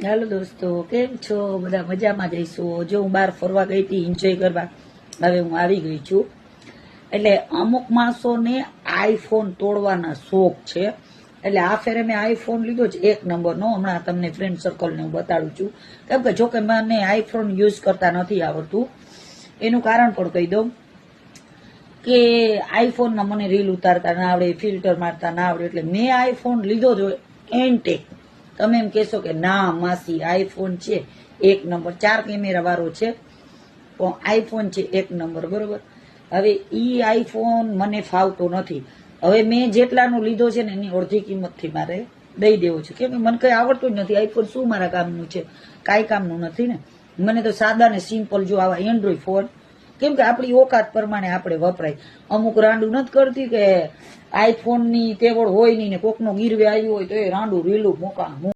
હાલો દોસ્તો, કેમ છો? બધા મજામાં જઈશું. જો હું બહાર ફરવા ગઈ હતી એન્જોય કરવા, હવે હું આવી ગઈ છું. એટલે અમુક માણસોને આઈફોન તોડવાના શોખ છે. એટલે આ ફેરે મેં આઈફોન લીધો છે 1 નંબરનો. હમણાં તમને ફ્રેન્ડ સર્કલને હું બતાડું છું. કેમ કે જોકે મને આઈફોન યુઝ કરતા નથી આવડતું. એનું કારણ પણ કહી દઉં કે આઈફોનમાં મને રીલ ઉતારતા ના આવડે, ફિલ્ટર મારતા ના આવડે. એટલે મેં આઈફોન લીધો જો એનટેક. તમે એમ કહેશો કે ના માસી, આઈફોન છે 1 નંબર, 4 કેમેરા વાળો છે, પણ આઈફોન છે 1 નંબર, બરોબર. હવે ઈ આઈફોન મને ફાવતો નથી. હવે મેં જેટલાનો લીધો છે ને એની અડધી કિંમતથી મારે દઈ દેવો છે. કેમ કે મને કંઈ આવડતું જ નથી. આઈફોન શું મારા કામનું છે? કાંઈ કામનું નથી ને. મને તો સાદા ને સિમ્પલ જો આવા એન્ડ્રોઈડ ફોન, કેમ કે આપણી ઓકાત પ્રમાણે આપણે વપરાય. અમુક રાંડું નથી કરતી કે આઈફોનની તેવડ હોય નહીં ને કોકનો ગીરવે આવ્યું હોય તો એ રાંડું રીલું મોકા